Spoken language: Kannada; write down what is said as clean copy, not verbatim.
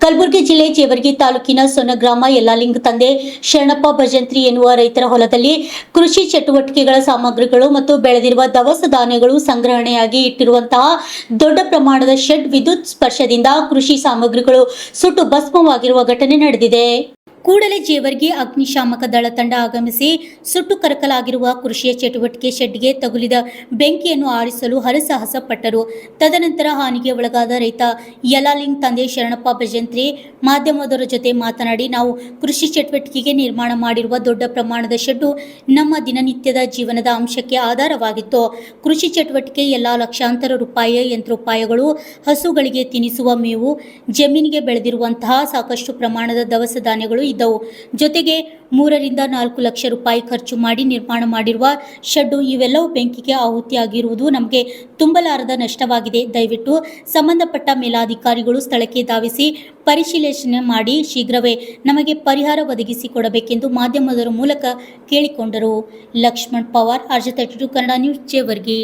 ಕಲಬುರಗಿ ಜಿಲ್ಲೆ ಜೇವರ್ಗಿ ತಾಲೂಕಿನ ಸೊನಗ್ರಾಮ ಯಲ್ಲಾಲಿಂಗ ತಂದೆ ಶರಣಪ್ಪ ಭಜಂತ್ರಿ ಎನ್ನುವ ರೈತರ ಹೊಲದಲ್ಲಿ ಕೃಷಿ ಚಟುವಟಿಕೆಗಳ ಸಾಮಗ್ರಿಗಳು ಮತ್ತು ಬೆಳೆದಿರುವ ದವಸ ಧಾನ್ಯಗಳು ಸಂಗ್ರಹಣೆಯಾಗಿ ಇಟ್ಟಿರುವಂತಹ ದೊಡ್ಡ ಪ್ರಮಾಣದ ಶೆಡ್ ವಿದ್ಯುತ್ ಸ್ಪರ್ಶದಿಂದ ಕೃಷಿ ಸಾಮಗ್ರಿಗಳು ಸುಟ್ಟು ಭಸ್ಮವಾಗಿರುವ ಘಟನೆ ನಡೆದಿದೆ. ಕೂಡಲೇ ಜೇವರ್ಗಿ ಅಗ್ನಿಶಾಮಕ ದಳ ತಂಡ ಆಗಮಿಸಿ ಸುಟ್ಟು ಕರಕಲಾಗಿರುವ ಕೃಷಿಯ ಚಟುವಟಿಕೆ ಶೆಡ್ಗೆ ತಗುಲಿದ ಬೆಂಕಿಯನ್ನು ಆರಿಸಲು ಹರಸಾಹಸ ಪಟ್ಟರು. ತದನಂತರ ಹಾನಿಗೆ ಒಳಗಾದ ರೈತ ಯಲ್ಲಾಲಿಂಗ ತಂದೆ ಶರಣಪ್ಪ ಭಜಂತ್ರಿ ಮಾಧ್ಯಮದವರ ಜೊತೆ ಮಾತನಾಡಿ, ನಾವು ಕೃಷಿ ಚಟುವಟಿಕೆಗೆ ನಿರ್ಮಾಣ ಮಾಡಿರುವ ದೊಡ್ಡ ಪ್ರಮಾಣದ ಶೆಡ್ಡು ನಮ್ಮ ದಿನನಿತ್ಯದ ಜೀವನದ ಅಂಶಕ್ಕೆ ಆಧಾರವಾಗಿತ್ತು. ಕೃಷಿ ಚಟುವಟಿಕೆ ಎಲ್ಲ ಲಕ್ಷಾಂತರ ರೂಪಾಯಿಯ ಯಂತ್ರೋಪಾಯಗಳು, ಹಸುಗಳಿಗೆ ತಿನ್ನಿಸುವ ಮೇವು, ಜಮೀನಿಗೆ ಬೆಳೆದಿರುವಂತಹ ಸಾಕಷ್ಟು ಪ್ರಮಾಣದ ದವಸ ಧಾನ್ಯಗಳು ಇದ್ದವು. ಜೊತೆಗೆ 3 ರಿಂದ 4 ಲಕ್ಷ ರೂಪಾಯಿ ಖರ್ಚು ಮಾಡಿ ನಿರ್ಮಾಣ ಮಾಡಿರುವ ಶೆಡ್ಡು ಇವೆಲ್ಲವೂ ಬೆಂಕಿಗೆ ಆಹುತಿಯಾಗಿರುವುದು ನಮಗೆ ತುಂಬಲಾರದ ನಷ್ಟವಾಗಿದೆ. ದಯವಿಟ್ಟು ಸಂಬಂಧಪಟ್ಟ ಮೇಲಾಧಿಕಾರಿಗಳು ಸ್ಥಳಕ್ಕೆ ಧಾವಿಸಿ ಪರಿಶೀಲನೆ ಮಾಡಿ ಶೀಘ್ರವೇ ನಮಗೆ ಪರಿಹಾರ ಒದಗಿಸಿಕೊಡಬೇಕೆಂದು ಮಾಧ್ಯಮದವರ ಮೂಲಕ ಕೇಳಿಕೊಂಡರು. Lakshman Pawar, RJ32 Kannada news, Jevargi.